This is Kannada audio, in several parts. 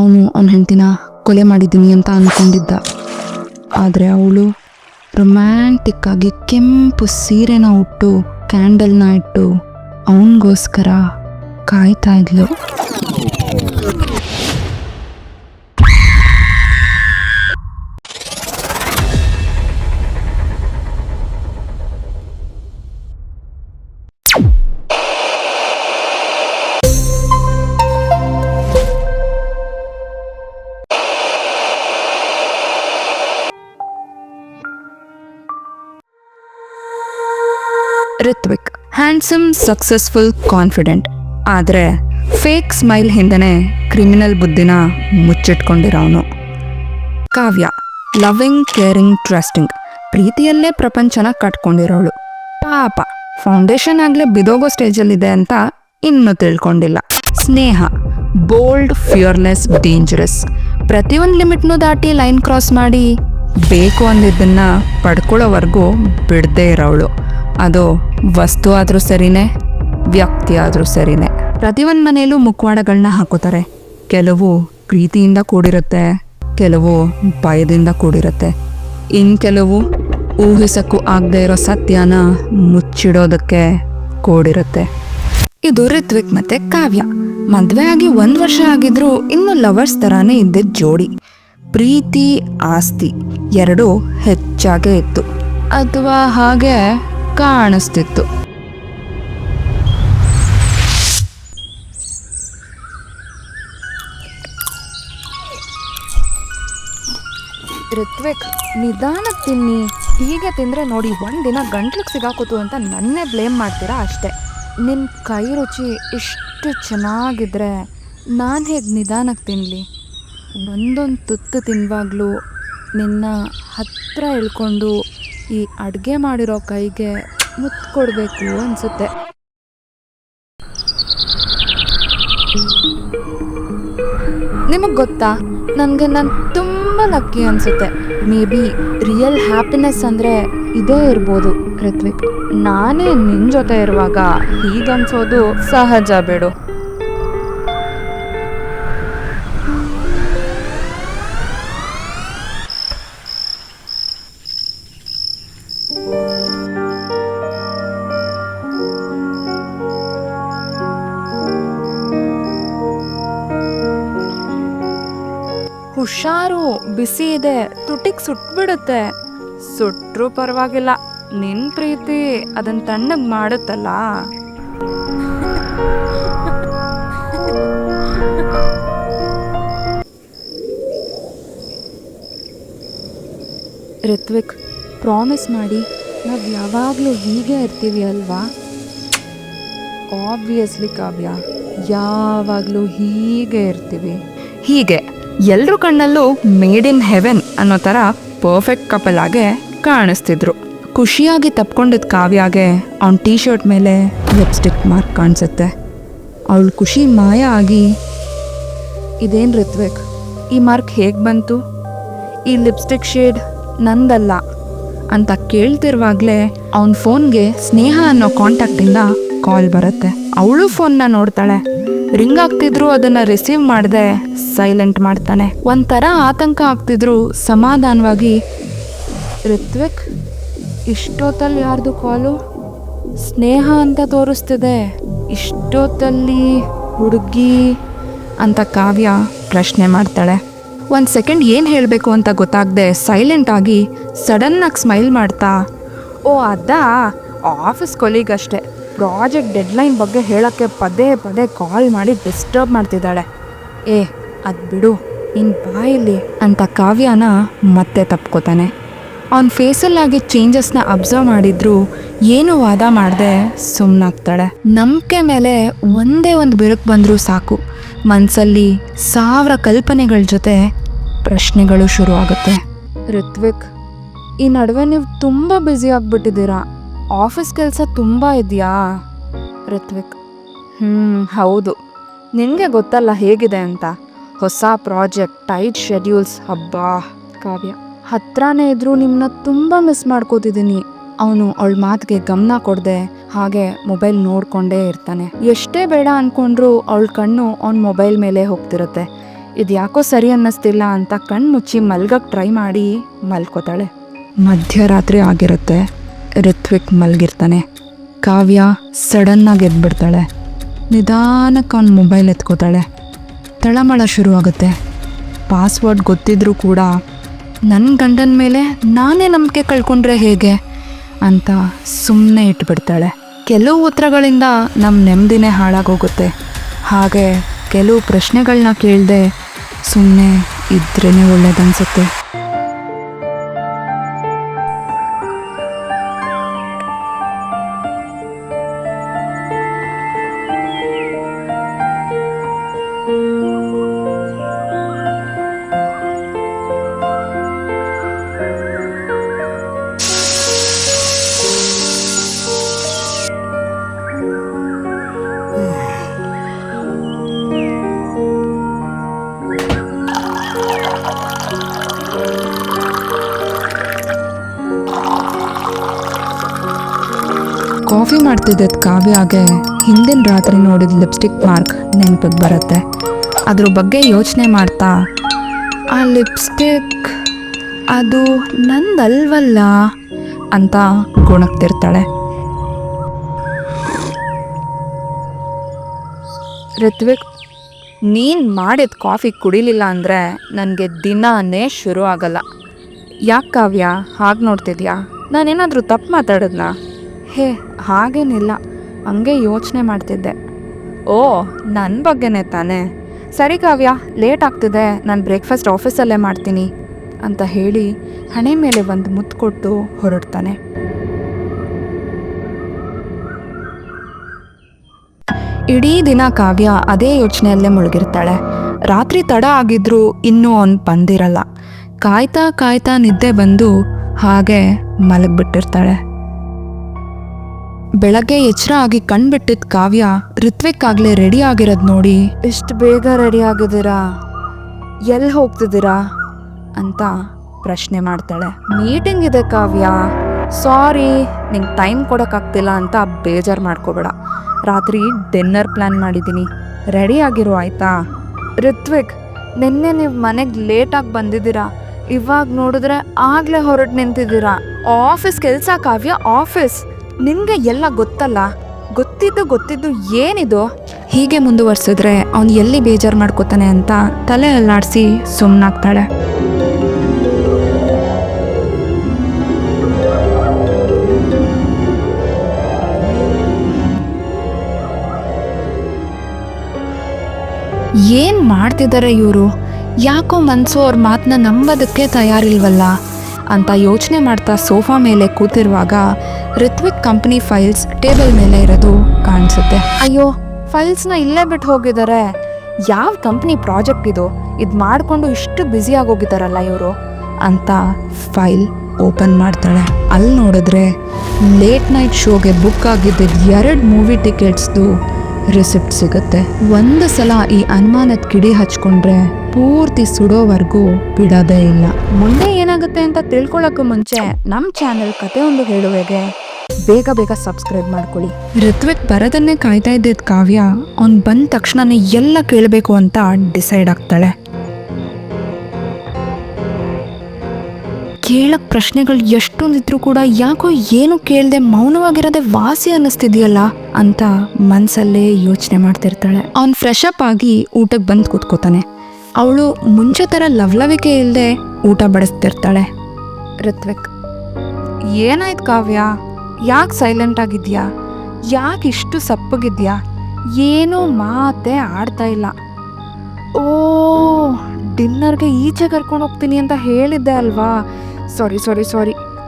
ಅವನ ಹೆಂಡತಿನ ಕೊಲೆ ಮಾಡಿದ್ದೀನಿ ಅಂತ ಅಂದ್ಕೊಂಡಿದ್ದ. ಆದರೆ ಅವಳು ರೊಮ್ಯಾಂಟಿಕ್ ಆಗಿ ಕೆಂಪು ಸೀರೆನ ಉಟ್ಟು ಕ್ಯಾಂಡಲ್ನ ಇಟ್ಟು ಅವನಿಗೋಸ್ಕರ ಕಾಯ್ತಾ ಇದ್ಲು. ರಿತ್ವಿಕ್ ಹ್ಯಾಂಡ್ಸಮ್, ಸಕ್ಸಸ್ಫುಲ್, ಕಾನ್ಫಿಡೆಂಟ್, ಆದರೆ ಫೇಕ್ ಸ್ಮೈಲ್ ಹಿಂದೆನೆ ಕ್ರಿಮಿನಲ್ ಬುದ್ಧಿನ ಮುಚ್ಚಿಟ್ಕೊಂಡಿರೋನು. ಕಾವ್ಯ ಲವಿಂಗ್, ಕೇರಿಂಗ್, ಟ್ರಸ್ಟಿಂಗ್, ಪ್ರೀತಿಯಲ್ಲೇ ಪ್ರಪಂಚನ ಕಟ್ಕೊಂಡಿರೋಳು. ಪಾಪ ಫೌಂಡೇಶನ್ ಆಗಲೇ ಬಿದೋಗೋ ಸ್ಟೇಜಲ್ಲಿದೆ ಅಂತ ಇನ್ನೂ ತಿಳ್ಕೊಂಡಿಲ್ಲ. ಸ್ನೇಹ ಬೋಲ್ಡ್, ಫಿಯರ್ಲೆಸ್, ಡೇಂಜರಸ್, ಪ್ರತಿಯೊಂದು ಲಿಮಿಟ್ನೂ ದಾಟಿ ಲೈನ್ ಕ್ರಾಸ್ ಮಾಡಿ ಬೇಕು ಅಂದಿದ್ದನ್ನ ಪಡ್ಕೊಳ್ಳೋವರೆಗೂ ಬಿಡದೇ ಇರೋವಳು. ಅದು ವಸ್ತು ಆದರೂ ಸರಿನೇ, ವ್ಯಕ್ತಿ ಆದರೂ ಸರಿನೇ. ಪ್ರತಿಯೊಂದು ಮನೆಯಲ್ಲೂ ಮುಖವಾಡಗಳನ್ನ ಹಾಕೋತಾರೆ. ಕೆಲವು ಪ್ರೀತಿಯಿಂದ ಕೂಡಿರುತ್ತೆ, ಕೆಲವು ಭಯದಿಂದ ಕೂಡಿರುತ್ತೆ, ಇನ್ನು ಕೆಲವು ಊಹಿಸಕ್ಕೂ ಆಗದೆ ಇರೋ ಸತ್ಯನ ಮುಚ್ಚಿಡೋದಕ್ಕೆ ಕೂಡಿರುತ್ತೆ. ಇದು ರಿತ್ವಿಕ್ ಮತ್ತೆ ಕಾವ್ಯ. ಮದುವೆ ಆಗಿ 1 ವರ್ಷ ಆಗಿದ್ರು ಇನ್ನೂ ಲವರ್ಸ್ ಥರಾನೇ ಇದ್ದಿದ್ದ ಜೋಡಿ. ಪ್ರೀತಿ, ಆಸ್ತಿ ಎರಡೂ ಹೆಚ್ಚಾಗೇ ಇತ್ತು, ಅಥವಾ ಹಾಗೆ ಕಾಣಿಸ್ತಿತ್ತು. ರಿತ್ವಿಕ್, ನಿಧಾನಕ್ಕೆ ತಿನ್ನಿ. ಹೀಗೆ ತಿಂದರೆ ನೋಡಿ ಒಂದಿನ ಗಂಟ್ಲಿಗೆ ಸಿಗಾಕೋತು ಅಂತ ನನ್ನೇ ಬ್ಲೇಮ್ ಮಾಡ್ತೀರಾ ಅಷ್ಟೆ. ನಿನ್ನ ಕೈ ರುಚಿ ಇಷ್ಟು ಚೆನ್ನಾಗಿದ್ರೆ ನಾನು ಹೇಗೆ ನಿಧಾನಕ್ಕೆ ತಿನ್ನಲಿ? ಒಂದೊಂದು ತುತ್ತು ತಿನ್ನುವಾಗಲೂ ನಿನ್ನ ಹತ್ತಿರ ಇಳ್ಕೊಂಡು ಈ ಅಡುಗೆ ಮಾಡಿರೋ ಕೈಗೆ ಮುತ್ತು ಕೊಡಬೇಕು ಅನಿಸುತ್ತೆ. ನಿಮಗೆ ಗೊತ್ತಾ, ನನಗೆ ನಾನು ತುಂಬ ಲಕ್ಕಿ ಅನಿಸುತ್ತೆ. ಮೇ ಬಿ ರಿಯಲ್ ಹ್ಯಾಪಿನೆಸ್ ಅಂದರೆ ಇದೇ ಇರ್ಬೋದು ರಿತ್ವಿಕ್. ನಾನೇ ನಿನ್ನ ಜೊತೆ ಇರುವಾಗ ಹೀಗನ್ಸೋದು ಸಹಜ ಬಿಡು. ಹುಷಾರು, ಬಿಸಿ ಇದೆ, ತುಟಿಗೆ ಸುಟ್ಬಿಡುತ್ತೆ. ಸುಟ್ಟರೂ ಪರವಾಗಿಲ್ಲ, ನಿನ್ನ ಪ್ರೀತಿ ಅದನ್ನ ತಣ್ಣಗೆ ಮಾಡುತ್ತಲ್ಲ. ರಿತ್ವಿಕ್, ಪ್ರಾಮಿಸ್ ಮಾಡಿ, ನಾವು ಯಾವಾಗಲೂ ಹೀಗೆ ಇರ್ತೀವಿ ಅಲ್ವಾ? ಆಬ್ವಿಯಸ್ಲಿ ಕಾವ್ಯ, ಯಾವಾಗಲೂ ಹೀಗೆ ಇರ್ತೀವಿ. ಹೀಗೆ ಎಲ್ಲರ ಕಣ್ಣಲ್ಲೂ ಮೇಡ್ ಇನ್ ಹೆವೆನ್ ಅನ್ನೋ ಥರ ಪರ್ಫೆಕ್ಟ್ ಕಪಲ್ ಆಗೇ ಕಾಣಿಸ್ತಿದ್ರು. ಖುಷಿಯಾಗಿ ತಪ್ಕೊಂಡಿದ್ದ ಕಾವ್ಯಾಗೆ ಅವನ ಟೀ ಶರ್ಟ್ ಮೇಲೆ ಲಿಪ್ಸ್ಟಿಕ್ ಮಾರ್ಕ್ ಕಾಣಿಸುತ್ತೆ. ಅವಳ ಖುಷಿ ಮಾಯ ಆಗಿ, ಇದೇನು ರಿತ್ವಿಕ್, ಈ ಮಾರ್ಕ್ ಹೇಗೆ ಬಂತು? ಈ ಲಿಪ್ಸ್ಟಿಕ್ ಶೇಡ್ ನಂದಲ್ಲ ಅಂತ ಕೇಳ್ತಿರುವಾಗಲೇ ಅವನ ಫೋನ್ಗೆ ಸ್ನೇಹ ಅನ್ನೋ ಕಾಂಟ್ಯಾಕ್ಟಿಂದ ಕಾಲ್ ಬರುತ್ತೆ. ಅವಳು ಫೋನ್ನ ನೋಡ್ತಾಳೆ. ರಿಂಗ್ ಆಗ್ತಿದ್ರು ಅದನ್ನು ರಿಸೀವ್ ಮಾಡದೆ ಸೈಲೆಂಟ್ ಮಾಡ್ತಾನೆ. ಒಂಥರ ಆತಂಕ ಆಗ್ತಿದ್ರು ಸಮಾಧಾನವಾಗಿ, ರಿತ್ವಿಕ್, ಇಷ್ಟೊತ್ತಲ್ಲಿ ಯಾರ್ದು ಕಾಲು? ಸ್ನೇಹ ಅಂತ ತೋರಿಸ್ತಿದೆ. ಇಷ್ಟೊತ್ತಲ್ಲಿ ಹುಡುಗಿ ಅಂತ ಕಾವ್ಯ ಪ್ರಶ್ನೆ ಮಾಡ್ತಾಳೆ. 1 ಸೆಕೆಂಡ್ ಏನು ಹೇಳಬೇಕು ಅಂತ ಗೊತ್ತಾಗದೆ ಸೈಲೆಂಟ್ ಆಗಿ ಸಡನ್ನಾಗಿ ಸ್ಮೈಲ್ ಮಾಡ್ತಾ, ಓ ಅದಾ, ಆಫೀಸ್ ಕೊಲೀಗ್ ಅಷ್ಟೇ, ಪ್ರಾಜೆಕ್ಟ್ ಡೆಡ್ಲೈನ್ ಬಗ್ಗೆ ಹೇಳೋಕ್ಕೆ ಪದೇ ಪದೇ ಕಾಲ್ ಮಾಡಿ ಡಿಸ್ಟರ್ಬ್ ಮಾಡ್ತಿದ್ದಾಳೆ. ಅದು ಬಿಡು, ಇನ್ನು ಬಾಯಲ್ಲಿ ಅಂತ ಕಾವ್ಯನ ಮತ್ತೆ ತಪ್ಕೋತಾನೆ. ಅವನ ಫೇಸಲ್ಲಾಗಿ ಚೇಂಜಸ್ನ ಅಬ್ಸರ್ವ್ ಮಾಡಿದ್ರು ಏನು ವಾದ ಮಾಡದೆ ಸುಮ್ಮನಾಗ್ತಾಳೆ. ನಂಬಿಕೆ ಮೇಲೆ ಒಂದೇ ಒಂದು ಬಿರುಕು ಬಂದರೂ ಸಾಕು, ಮನಸ್ಸಲ್ಲಿ 1000 ಕಲ್ಪನೆಗಳ ಜೊತೆ ಪ್ರಶ್ನೆಗಳು ಶುರು ಆಗುತ್ತೆ. ರಿತ್ವಿಕ್, ಈ ನಡುವೆ ನೀವು ತುಂಬ ಬ್ಯುಸಿ ಆಗಿಬಿಟ್ಟಿದ್ದೀರಾ. ಆಫೀಸ್ ಕೆಲಸ ತುಂಬ ಇದೆಯಾ? ರಿತ್ವಿಕ್, ಹೌದು, ನಿನಗೆ ಗೊತ್ತಲ್ಲ ಹೇಗಿದೆ ಅಂತ. ಹೊಸ ಪ್ರಾಜೆಕ್ಟ್, ಟೈಟ್ ಶೆಡ್ಯೂಲ್ಸ್, ಹಬ್ಬಾ. ಕಾವ್ಯ, ಹತ್ರನೇ ಇದ್ರೂ ನಿಮ್ಮನ್ನ ತುಂಬ ಮಿಸ್ ಮಾಡ್ಕೋತಿದ್ದೀನಿ. ಅವನು ಅವಳ ಮಾತಿಗೆ ಗಮನ ಕೊಡದೆ ಹಾಗೆ ಮೊಬೈಲ್ ನೋಡ್ಕೊಂಡೇ ಇರ್ತಾನೆ. ಎಷ್ಟೇ ಬೇಡ ಅಂದ್ಕೊಂಡ್ರೂ ಅವಳ ಕಣ್ಣು ಅವನ ಮೊಬೈಲ್ ಮೇಲೆ ಹೋಗ್ತಿರುತ್ತೆ. ಇದು ಯಾಕೋ ಸರಿ ಅನ್ನಿಸ್ತಿಲ್ಲ ಅಂತ ಕಣ್ಣು ಮುಚ್ಚಿ ಮಲ್ಗಕ್ಕೆ ಟ್ರೈ ಮಾಡಿ ಮಲ್ಕೋತಾಳೆ. ಮಧ್ಯರಾತ್ರಿ ಆಗಿರುತ್ತೆ. ರಿತ್ವಿಕ್ ಮಲ್ಗಿರ್ತಾನೆ. ಕಾವ್ಯ ಸಡನ್ನಾಗಿ ಎದ್ಬಿಡ್ತಾಳೆ. ನಿಧಾನಕ್ಕೆ ಅವನ ಮೊಬೈಲ್ ಎತ್ಕೋತಾಳೆ. ತಳಮಳ ಶುರುವಾಗುತ್ತೆ. ಪಾಸ್ವರ್ಡ್ ಗೊತ್ತಿದ್ರೂ ಕೂಡ ನನ್ನ ಗಂಡನ ಮೇಲೆ ನಾನೇ ನಂಬಿಕೆ ಕಳ್ಕೊಂಡ್ರೆ ಹೇಗೆ ಅಂತ ಸುಮ್ಮನೆ ಇಟ್ಬಿಡ್ತಾಳೆ. ಕೆಲವು ಉತ್ತರಗಳಿಂದ ನಮ್ಮ ನೆಮ್ಮದಿನೇ ಹಾಳಾಗೋಗುತ್ತೆ. ಹಾಗೆ ಕೆಲವು ಪ್ರಶ್ನೆಗಳನ್ನ ಕೇಳದೆ ಸುಮ್ಮನೆ ಇದ್ರೇ ಒಳ್ಳೇದನ್ಸುತ್ತೆ. ಕಾಫಿ ಮಾಡ್ತಿದ್ದದ್ದು ಕಾವ್ಯಾಗೆ ಹಿಂದಿನ ರಾತ್ರಿ ನೋಡಿದ ಲಿಪ್ಸ್ಟಿಕ್ ಮಾರ್ಕ್ ನೆನಪಿಗೆ ಬರುತ್ತೆ. ಅದ್ರ ಬಗ್ಗೆ ಯೋಚನೆ ಮಾಡ್ತಾ ಆ ಲಿಪ್ಸ್ಟಿಕ್ ಅದು ನಂದಲ್ವಲ್ಲ ಅಂತ ಗುಣಗ್ತಿರ್ತಾಳೆ. ಋತ್ವಿಕ್, ನೀನು ಮಾಡಿದ ಕಾಫಿ ಕುಡಿಲಿಲ್ಲ ಅಂದರೆ ನನಗೆ ದಿನಾನೇ ಶುರು ಆಗಲ್ಲ. ಯಾಕೆ ಕಾವ್ಯ ಹಾಗೆ ನೋಡ್ತಿದ್ಯಾ? ನಾನೇನಾದರೂ ತಪ್ಪು ಮಾತಾಡಿದ್ನಾ? ಹೇ ಹಾಗೇನಿಲ್ಲ, ಹಂಗೆ ಯೋಚನೆ ಮಾಡ್ತಿದ್ದೆ. ಓ, ನನ್ನ ಬಗ್ಗೆನೇ ತಾನೇ. ಸರಿ ಕಾವ್ಯ, ಲೇಟ್ ಆಗ್ತಿದೆ, ನಾನು ಬ್ರೇಕ್ಫಾಸ್ಟ್ ಆಫೀಸಲ್ಲೇ ಮಾಡ್ತೀನಿ ಅಂತ ಹೇಳಿ ಹಣೆ ಮೇಲೆ ಒಂದು ಮುತ್ತು ಕೊಟ್ಟು ಹೊರಡ್ತಾನೆ. ಇಡೀ ದಿನ ಕಾವ್ಯ ಅದೇ ಯೋಚನೆಯಲ್ಲೇ ಮುಳುಗಿರ್ತಾಳೆ. ರಾತ್ರಿ ತಡ ಆಗಿದ್ರೂ ಇನ್ನೂ ಅವನು ಬಂದಿರಲ್ಲ. ಕಾಯ್ತಾ ಕಾಯ್ತಾ ನಿದ್ದೆ ಬಂದು ಹಾಗೆ ಮಲಗಿಬಿಟ್ಟಿರ್ತಾಳೆ. ಬೆಳಗ್ಗೆ ಎಚ್ಚರ ಆಗಿ ಕಣ್ಬಿಟ್ಟಿದ್ದ ಕಾವ್ಯ ಋತ್ವಿಕ್ ಆಗಲೇ ರೆಡಿ ಆಗಿರೋದು ನೋಡಿ, ಇಷ್ಟು ಬೇಗ ರೆಡಿ ಆಗಿದ್ದೀರಾ, ಎಲ್ಲಿ ಹೋಗ್ತಿದ್ದೀರಾ ಅಂತ ಪ್ರಶ್ನೆ ಮಾಡ್ತಾಳೆ. ಮೀಟಿಂಗ್ ಇದೆ ಕಾವ್ಯ, ಸಾರಿ ನಿಂಗೆ ಟೈಮ್ ಕೊಡೋಕ್ಕಾಗ್ತಿಲ್ಲ ಅಂತ ಬೇಜಾರು ಮಾಡ್ಕೋಬೇಡ. ರಾತ್ರಿ ಡಿನ್ನರ್ ಪ್ಲ್ಯಾನ್ ಮಾಡಿದ್ದೀನಿ, ರೆಡಿ ಆಗಿರೋ ಆಯಿತಾ? ಋತ್ವಿಕ್, ನಿನ್ನೆ ನೀವು ಮನೆಗೆ ಲೇಟಾಗಿ ಬಂದಿದ್ದೀರಾ, ಇವಾಗ ನೋಡಿದ್ರೆ ಆಗಲೇ ಹೊರಟು ನಿಂತಿದ್ದೀರಾ. ಆಫೀಸ್ ಕೆಲಸ ಕಾವ್ಯ, ಆಫೀಸ್. ನಿನಗೆ ಎಲ್ಲ ಗೊತ್ತಲ್ಲ, ಗೊತ್ತಿದ್ದು ಏನಿದು? ಹೀಗೆ ಮುಂದುವರ್ಸಿದ್ರೆ ಅವನು ಎಲ್ಲಿ ಬೇಜಾರು ಮಾಡ್ಕೋತಾನೆ ಅಂತ ತಲೆ ಅಲ್ಲಾಡಿಸಿ ಸುಮ್ಮನಾಗ್ತಾಳೆ. ಏನು ಮಾಡ್ತಿದ್ದಾರೆ ಇವರು? ಯಾಕೋ ಮನಸ್ಸು ಅವ್ರ ಮಾತನ್ನ ನಂಬೋದಕ್ಕೆ ತಯಾರಿಲ್ವಲ್ಲ ಅಂತ ಯೋಚನೆ ಮಾಡ್ತಾ ಸೋಫಾ ಮೇಲೆ ಕೂತಿರುವಾಗ ಋತ್ವಿಕ್ ಕಂಪ್ನಿ ಫೈಲ್ಸ್ ಟೇಬಲ್ ಮೇಲೆ ಇರೋದು ಕಾಣಿಸುತ್ತೆ. ಅಯ್ಯೋ, ಫೈಲ್ಸ್ನ ಇಲ್ಲೇ ಬಿಟ್ಟು ಹೋಗಿದ್ದಾರೆ. ಯಾವ ಕಂಪ್ನಿ ಪ್ರಾಜೆಕ್ಟ್ ಇದು ಮಾಡಿಕೊಂಡು ಇಷ್ಟು ಬ್ಯುಸಿ ಆಗೋಗಿದ್ದಾರಲ್ಲ ಇವರು ಅಂತ ಫೈಲ್ ಓಪನ್ ಮಾಡ್ತಾಳೆ. ಅಲ್ಲಿ ನೋಡಿದ್ರೆ ಲೇಟ್ ನೈಟ್ ಶೋಗೆ ಬುಕ್ ಆಗಿದ್ದ 2 ಮೂವಿ ಟಿಕೆಟ್ಸ್ದು ರಿಸಿಪ್ಟ್ ಸಿಗುತ್ತೆ. ಒಂದು ಸಲ ಈ ಅನುಮಾನದ ಕಿಡಿ ಹಚ್ಕೊಂಡ್ರೆ ಪೂರ್ತಿ ಸುಡೋವರೆಗೂ ಬಿಡೋದೇ ಇಲ್ಲ. ಮುಂದೆ ಏನಾಗುತ್ತೆ ಅಂತ ತಿಳ್ಕೊಳ್ಳೋಕ್ಕೂ ಮುಂಚೆ ನಮ್ಮ ಚಾನೆಲ್ ಕತೆ ಒಂದು ಹೇಳುವೆಗೆ ಬೇಗ ಸಬ್ಸ್ಕ್ರೈಬ್ ಮಾಡ್ಕೊಳ್ಳಿ. ಋತ್ವಿಕ್ ಬರೋದನ್ನೇ ಕಾಯ್ತಾ ಇದ್ದಿದ್ದ ಕಾವ್ಯ ಅವ್ನು ಬಂದ ತಕ್ಷಣನೇ ಎಲ್ಲ ಕೇಳಬೇಕು ಅಂತ ಡಿಸೈಡ್ ಆಗ್ತಾಳೆ. ಕೇಳಕ್ ಪ್ರಶ್ನೆಗಳು ಎಷ್ಟೊಂದಿದ್ರು ಕೂಡ ಯಾಕೋ ಏನು ಕೇಳದೆ ಮೌನವಾಗಿರೋದೆ ವಾಸಿ ಅನ್ನಿಸ್ತಿದೆಯಲ್ಲ ಅಂತ ಮನ್ಸಲ್ಲೇ ಯೋಚನೆ ಮಾಡ್ತಿರ್ತಾಳೆ. ಅವ್ನು ಫ್ರೆಶ್ ಅಪ್ ಆಗಿ ಊಟಕ್ಕೆ ಬಂದು ಕೂತ್ಕೋತಾನೆ. ಅವಳು ಮುಂಚೆ ಥರ ಲವಲವಿಕೆ ಇಲ್ಲದೆ ಊಟ ಬಡಿಸ್ತಿರ್ತಾಳೆ. ಋತ್ವಿಕ್, ಏನಾಯ್ತು ಕಾವ್ಯ? ಯಾಕೆ ಸೈಲೆಂಟ್ ಆಗಿದ್ಯಾ? ಯಾಕೆ ಇಷ್ಟು ಸಪ್ಪಗಿದ್ಯಾ? ಏನೂ ಮಾತೇ ಆಡ್ತಾ ಇಲ್ಲ. ಓ, ಡಿನ್ನರ್ಗೆ ಈಚೆ ಕರ್ಕೊಂಡು ಹೋಗ್ತೀನಿ ಅಂತ ಹೇಳಿದ್ದೆ ಅಲ್ವಾ? ಸಾರಿ,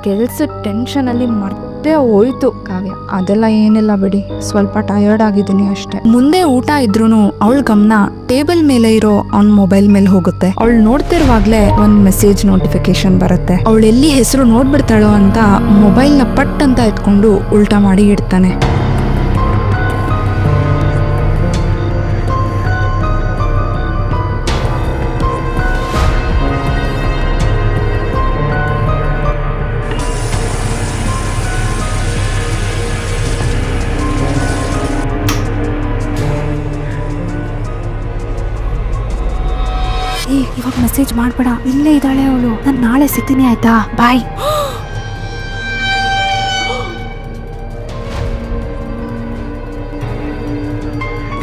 ಕೆಲಸದ ಟೆನ್ಷನಲ್ಲಿ ಮರ್ತೇ ಹೋಯ್ತು ಕಾವ್ಯ. ಅದೆಲ್ಲ ಏನಿಲ್ಲ ಬಿಡಿ, ಸ್ವಲ್ಪ ಟಯರ್ಡ್ ಆಗಿದ್ದೀನಿ ಅಷ್ಟೇ. ಮುಂದೆ ಊಟ ಇದ್ರೂ ಅವಳ ಗಮನ ಟೇಬಲ್ ಮೇಲೆ ಇರೋ ಅವ್ನ ಮೊಬೈಲ್ ಮೇಲೆ ಹೋಗುತ್ತೆ. ಅವಳು ನೋಡ್ತಿರುವಾಗ್ಲೇ ಒಂದು ಮೆಸೇಜ್ ನೋಟಿಫಿಕೇಶನ್ ಬರುತ್ತೆ. ಅವಳು ಎಲ್ಲಿ ಹೆಸರು ನೋಡ್ಬಿಡ್ತಾಳೋ ಅಂತ ಮೊಬೈಲ್ನ ಪಟ್ ಅಂತ ಎತ್ಕೊಂಡು ಉಲ್ಟಾ ಮಾಡಿ ಇಡ್ತಾನೆ. ಇವಾಗ ಮೆಸೇಜ್ ಮಾಡ್ಬೇಡ, ಇಲ್ಲೇ ಇದ್ದಾಳೆ ಅವಳು. ನಾನು ನಾಳೆ ಸಿಗ್ತೀನಿ ಆಯ್ತಾ? ಬಾಯ್.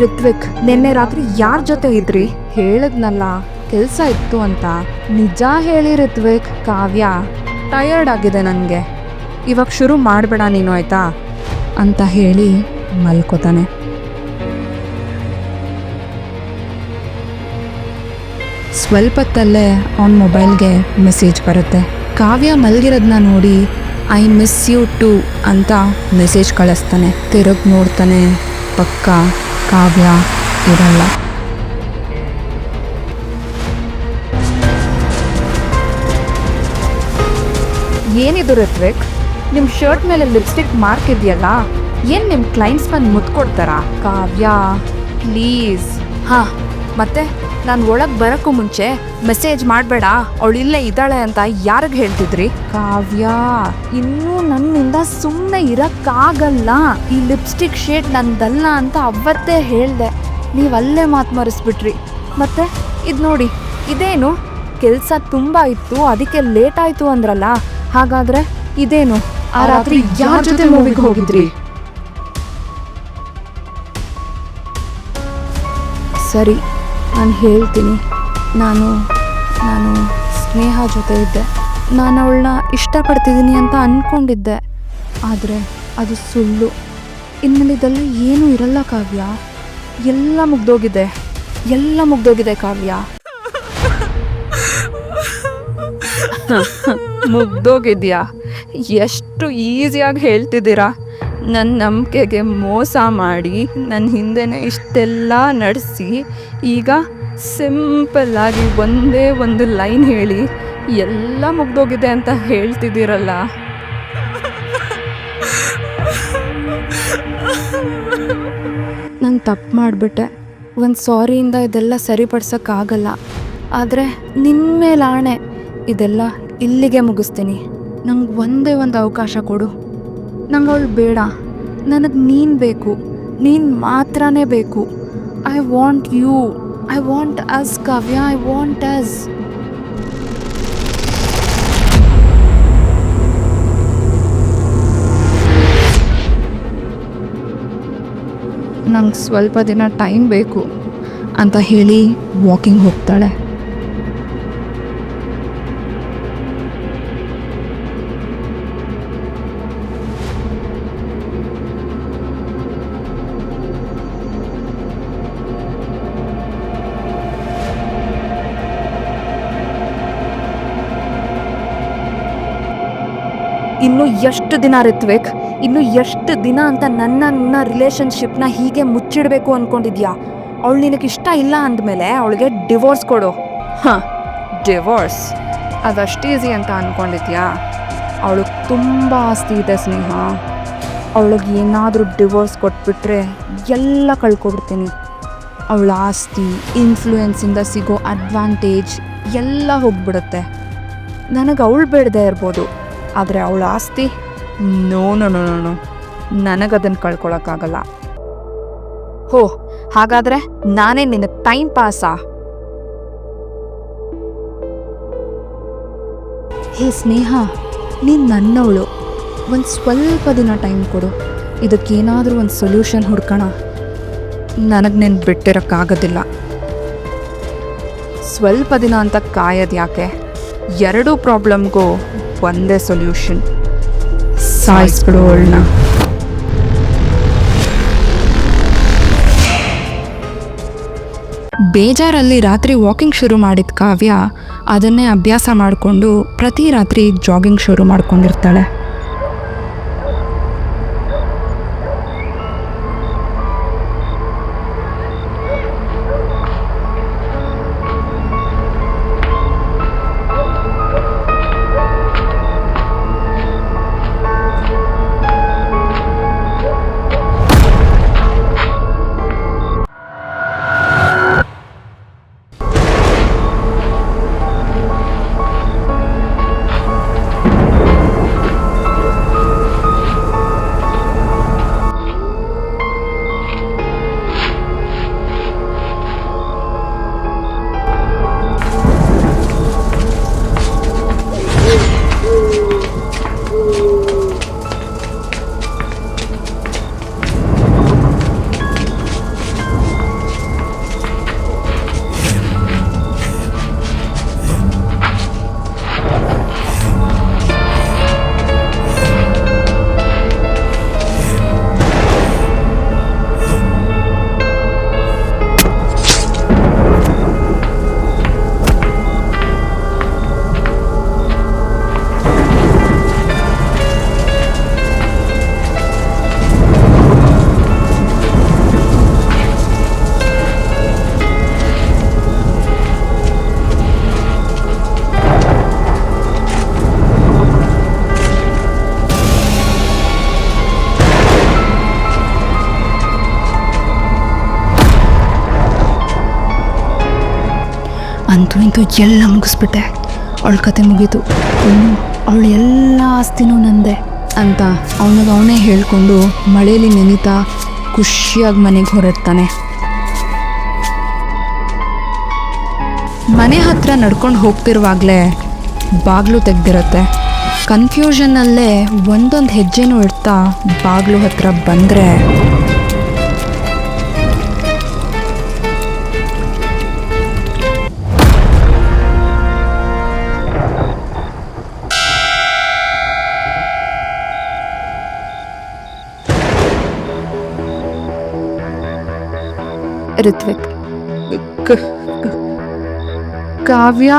ರಿತ್ವಿಕ್, ನಿನ್ನೆ ರಾತ್ರಿ ಯಾರ ಜೊತೆ ಇದ್ರಿ? ಹೇಳದ್ನಲ್ಲ ಕೆಲ್ಸ ಇತ್ತು ಅಂತ. ನಿಜ ಹೇಳಿ ರಿತ್ವಿಕ್. ಕಾವ್ಯ, ಟಯರ್ಡ್ ಆಗಿದೆ ನನಗೆ, ಇವಾಗ ಶುರು ಮಾಡಬೇಡ ನೀನು ಆಯ್ತಾ ಅಂತ ಹೇಳಿ ಮಲ್ಕೋತಾನೆ. ಸ್ವಲ್ಪತ್ತಲ್ಲೇ ಅವನ ಮೊಬೈಲ್ಗೆ ಮೆಸೇಜ್ ಬರುತ್ತೆ. ಕಾವ್ಯ ಮಲಗಿರೋದನ್ನ ನೋಡಿ ಐ ಮಿಸ್ ಯು ಟು ಅಂತ ಮೆಸೇಜ್ ಕಳಿಸ್ತಾನೆ. ತಿರುಗಿ ನೋಡ್ತಾನೆ, ಪಕ್ಕ ಕಾವ್ಯ ಇರಲ್ಲ. ಏನಿದು ರಿತ್ವಿಕ್, ನಿಮ್ಮ ಶರ್ಟ್ ಮೇಲೆ ಲಿಪ್ಸ್ಟಿಕ್ ಮಾರ್ಕ್ ಇದೆಯಲ್ಲ, ಏನು ನಿಮ್ಮ ಕ್ಲೈಂಟ್ಸ್ ಬಂದು ಮುತ್ಕೊಡ್ತಾರಾ? ಕಾವ್ಯ ಪ್ಲೀಸ್. ಹಾಂ, ಮತ್ತೆ ನಾನು ಒಳಗೆ ಬರೋಕ್ಕೂ ಮುಂಚೆ ಮೆಸೇಜ್ ಮಾಡಬೇಡ, ಅವಳು ಇಲ್ಲೇ ಇದ್ದಾಳೆ ಅಂತ ಯಾರಿಗೆ ಹೇಳ್ತಿದ್ರಿ? ಕಾವ್ಯ, ಇನ್ನೂ ನನ್ನಿಂದ ಸುಮ್ಮನೆ ಇರೋಕ್ಕಾಗಲ್ಲ. ಈ ಲಿಪ್ಸ್ಟಿಕ್ ಶೇಡ್ ನಂದಲ್ಲ ಅಂತ ಅವತ್ತೇ ಹೇಳಿದೆ, ನೀವು ಅಲ್ಲೇ ಮಾತು ಮರೆಸ್ಬಿಟ್ರಿ. ಮತ್ತೆ ಇದು ನೋಡಿ, ಇದೇನು ಕೆಲಸ ತುಂಬ ಇತ್ತು ಅದಕ್ಕೆ ಲೇಟ್ ಆಯಿತು ಅಂದ್ರಲ್ಲ, ಹಾಗಾದರೆ ಇದೇನು? ಆ ರಾತ್ರಿ ಯಾರ ಜೊತೆ ಮೂವಿಗೆ ಹೋಗಿದ್ರಿ? ಸರಿ, ನಾನು ಹೇಳ್ತೀನಿ. ನಾನು ಸ್ನೇಹ ಜೊತೆ ಇದ್ದೆ. ನಾನು ಅವಳನ್ನ ಇಷ್ಟಪಡ್ತಿದ್ದೀನಿ ಅಂತ ಅಂದ್ಕೊಂಡಿದ್ದೆ, ಆದರೆ ಅದು ಸುಳ್ಳು. ಇನ್ಮೇಲೆ ಇದೆಲ್ಲ ಏನೂ ಇರಲ್ಲ ಕಾವ್ಯ. ಎಲ್ಲ ಮುಗ್ದೋಗಿದೆ ಕಾವ್ಯ. ಮುಗ್ದೋಗಿದ್ಯಾ? ಎಷ್ಟು ಈಸಿಯಾಗಿ ಹೇಳ್ತಿದ್ದೀರಾ. ನನ್ನ ನಂಬಿಕೆಗೆ ಮೋಸ ಮಾಡಿ ನನ್ನ ಹಿಂದೆನೇ ಇಷ್ಟೆಲ್ಲ ನಡೆಸಿ ಈಗ ಸಿಂಪಲ್ಲಾಗಿ ಒಂದೇ ಒಂದು ಲೈನ್ ಹೇಳಿ ಎಲ್ಲ ಮುಗ್ದೋಗಿದೆ ಅಂತ ಹೇಳ್ತಿದ್ದೀರಲ್ಲ. ನಾನು ತಪ್ಪು ಮಾಡಿಬಿಟ್ಟೆ. ಒಂದು ಸಾರಿಯಿಂದ ಇದೆಲ್ಲ ಸರಿಪಡ್ಸೋಕ್ಕಾಗಲ್ಲ. ಆದರೆ ನಿನ್ನ ಮೇಲೆ ಆಣೆ, ಇದೆಲ್ಲ ಇಲ್ಲಿಗೆ ಮುಗಿಸ್ತೀನಿ. ನಂಗೆ ಒಂದೇ ಒಂದು ಅವಕಾಶ ಕೊಡು. ನಂಗೆ ಅವಳು ಬೇಡ, ನನಗೆ ನೀನು ಬೇಕು. ನೀನು ಮಾತ್ರನೇ ಬೇಕು. I want you. I want us Kavya. I want us. ನಂಗೆ ಸ್ವಲ್ಪ ದಿನ ಟೈಮ್ ಬೇಕು ಅಂತ ಹೇಳಿ ವಾಕಿಂಗ್ ಹೋಗ್ತಾಳೆ. ಇನ್ನು ಎಷ್ಟು ದಿನ ರಿತ್ವಿಕ್? ಇನ್ನು ಎಷ್ಟು ದಿನ ಅಂತ ನನ್ನ ರಿಲೇಷನ್ಶಿಪ್ನ ಹೀಗೆ ಮುಚ್ಚಿಡಬೇಕು ಅಂದ್ಕೊಂಡಿದ್ಯಾ? ಅವಳು ನಿನಗೆ ಇಷ್ಟ ಇಲ್ಲ ಅಂದಮೇಲೆ ಅವಳಿಗೆ ಡಿವೋರ್ಸ್ ಕೊಡು. ಹಾಂ, ಡಿವೋರ್ಸ್ ಅದಷ್ಟು ಈಸಿ ಅಂತ ಅಂದ್ಕೊಂಡಿದ್ಯಾ? ಅವಳಿಗೆ ತುಂಬ ಆಸ್ತಿ ಇದೆ ಸ್ನೇಹ. ಅವಳಿಗೆ ಏನಾದರೂ ಡಿವೋರ್ಸ್ ಕೊಟ್ಬಿಟ್ರೆ ಎಲ್ಲ ಕಳ್ಕೊಬಿಡ್ತೀನಿ. ಅವಳ ಆಸ್ತಿ, ಇನ್ಫ್ಲೂಯೆನ್ಸಿಂದ ಸಿಗೋ ಅಡ್ವಾಂಟೇಜ್ ಎಲ್ಲ ಹೋಗ್ಬಿಡುತ್ತೆ. ನನಗೆ ಅವಳು ಬೇಡದೇ ಇರ್ಬೋದು, ಆದರೆ ಅವಳ ಆಸ್ತಿ ನೋ, ನನಗದನ್ನು ಕಳ್ಕೊಳಕ್ಕಾಗಲ್ಲ. ಹೋ, ಹಾಗಾದರೆ ನಾನೇ ನಿನ್ನ ಟೈಮ್ ಪಾಸಾ? ಹೇ ಸ್ನೇಹ, ನೀನು ನನ್ನವಳು. ಒಂದು ಸ್ವಲ್ಪ ದಿನ ಟೈಮ್ ಕೊಡು, ಇದಕ್ಕೇನಾದರೂ ಒಂದು ಸೊಲ್ಯೂಷನ್ ಹುಡ್ಕೋಣ. ನನಗೆ ನೀನು ಬಿಟ್ಟಿರೋಕ್ಕಾಗೋದಿಲ್ಲ. ಸ್ವಲ್ಪ ದಿನ ಅಂತ ಕಾಯೋದು ಯಾಕೆ? ಎರಡೂ ಪ್ರಾಬ್ಲಮ್ಗೂ ಒಂದೇ ಸೊಲ್ಯೂಷನ್, ಸಾಯಿಸ್ಬಿಡು ಅವಳನ್ನ. ಬೇಜಾರಲ್ಲಿ ರಾತ್ರಿ ವಾಕಿಂಗ್ ಶುರು ಮಾಡಿದ ಕಾವ್ಯ ಅದನ್ನೇ ಅಭ್ಯಾಸ ಮಾಡಿಕೊಂಡು ಪ್ರತಿ ರಾತ್ರಿ ಜಾಗಿಂಗ್ ಶುರು ಮಾಡ್ಕೊಂಡಿರ್ತಾಳೆ. ಅಂತೂ ಇಂತೂ ಎಲ್ಲ ಮುಗಿಸ್ಬಿಟ್ಟೆ, ಅವಳ ಕತೆ ಮುಗೀತು, ಅವಳು ಎಲ್ಲ ಆಸ್ತಿನೂ ನಂದೆ ಅಂತ ಅವನಿಗೆ ಹೇಳ್ಕೊಂಡು ಮಳೇಲಿ ನೆನೀತಾ ಖುಷಿಯಾಗಿ ಮನೆಗೆ ಹೊರಡ್ತಾನೆ. ಮನೆ ಹತ್ರ ನಡ್ಕೊಂಡು ಹೋಗ್ತಿರುವಾಗಲೇ ಬಾಗಿಲು ತೆಗ್ದಿರತ್ತೆ. ಕನ್ಫ್ಯೂಷನ್ನಲ್ಲೇ ಒಂದೊಂದು ಹೆಜ್ಜೆನೂ ಇಡ್ತಾ ಬಾಗಿಲು ಹತ್ರ ಬಂದರೆ ಋತ್ವಿಕ್, ಕಾವ್ಯ,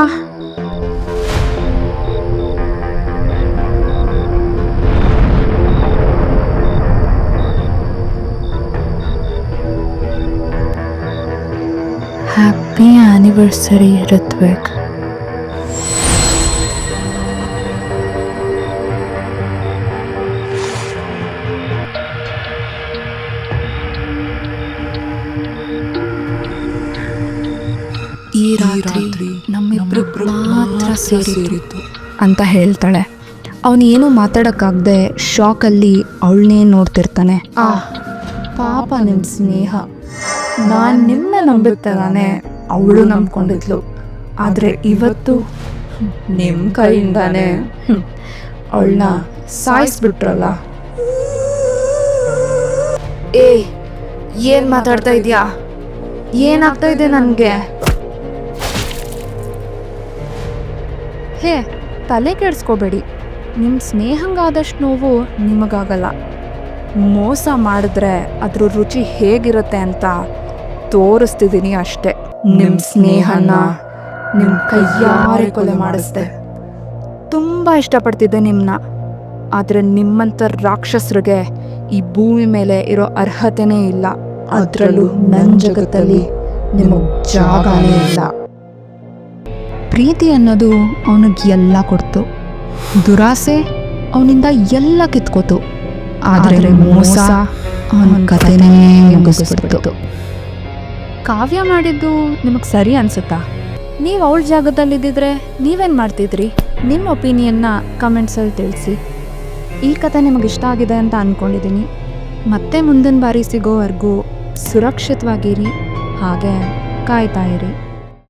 ಹ್ಯಾಪಿ ಆ್ಯನಿವರ್ಸರಿ ಋತ್ವಿಕ್. ಈ ರಾತ್ರಿ ನಮ್ಮಿಬ್ರು ಮಾತ್ರ ಸೇರಿತ್ತು ಅಂತ ಹೇಳ್ತಾಳೆ. ಅವನೇನು ಮಾತಾಡೋಕ್ಕಾಗದೆ ಶಾಕಲ್ಲಿ ಅವಳನ್ನೇ ನೋಡ್ತಿರ್ತಾನೆ. ಪಾಪ ನಿಮ್ಮ ಸ್ನೇಹ, ನಾನು ನಿಮ್ಮನ್ನ ನಂಬಿರ್ತಾನೆ, ಅವಳು ನಂಬ್ಕೊಂಡಿದ್ಲು. ಆದರೆ ಇವತ್ತು ನಿಮ್ಮ ಕೈಯಿಂದಾನೆ ಅವಳನ್ನ ಸಾಯಿಸ್ಬಿಟ್ರಲ್ಲ. ಏನು ಮಾತಾಡ್ತಾ ಇದೆಯಾ? ಏನಾಗ್ತಾ ಇದೆ ನನಗೆ? ಹೇ, ತಲೆ ಕೆಡಿಸ್ಕೋಬೇಡಿ. ನಿಮ್ಮ ಸ್ನೇಹಂಗಾದಷ್ಟು ನೋವು ನಿಮಗಾಗಲ್ಲ. ಮೋಸ ಮಾಡಿದ್ರೆ ಅದ್ರ ರುಚಿ ಹೇಗಿರುತ್ತೆ ಅಂತ ತೋರಿಸ್ತಿದ್ದೀನಿ ಅಷ್ಟೆ. ನಿಮ್ಮ ಸ್ನೇಹನ ನಿಮ್ಮ ಕೈಯಾರೆ ಕೊಲೆ ಮಾಡಿಸ್ದೆ. ತುಂಬ ಇಷ್ಟಪಡ್ತಿದ್ದೆ ನಿಮ್ಮನ್ನ, ಆದರೆ ನಿಮ್ಮಂಥ ರಾಕ್ಷಸರಿಗೆ ಈ ಭೂಮಿ ಮೇಲೆ ಇರೋ ಅರ್ಹತೆನೇ ಇಲ್ಲ. ಅದರಲ್ಲೂ ನನ್ನ ಜಗತ್ತಲ್ಲಿ ನಿಮಗೆ ಜಾಗನೇ ಇಲ್ಲ. ಪ್ರೀತಿ ಅನ್ನೋದು ಅವನಿಗೆ ಎಲ್ಲ ಕೊಡ್ತು, ದುರಾಸೆ ಅವನಿಂದ ಎಲ್ಲ ಕಿತ್ಕೋತು. ಆದರೆ ಮೋಸ ಅವನ ಕಥೆನೇ ಮುಗಿಸ್ಬಿಡ್ತು. ಕಾವ್ಯ ಮಾಡಿದ್ದು ನಿಮಗೆ ಸರಿ ಅನ್ಸುತ್ತಾ? ನೀವು ಅವಳ ಜಾಗದಲ್ಲಿದ್ದಿದ್ರೆ ನೀವೇನು ಮಾಡ್ತಿದ್ರಿ? ನಿಮ್ಮ ಒಪಿನಿಯನ್ನ ಕಮೆಂಟ್ಸಲ್ಲಿ ತಿಳಿಸಿ. ಈ ಕಥೆ ನಿಮಗೆ ಇಷ್ಟ ಆಗಿದೆ ಅಂತ ಅಂದ್ಕೊಂಡಿದ್ದೀನಿ. ಮತ್ತೆ ಮುಂದಿನ ಬಾರಿ ಸಿಗೋವರೆಗೂ ಸುರಕ್ಷಿತವಾಗಿರಿ, ಹಾಗೆ ಕಾಯ್ತಾ ಇರಿ.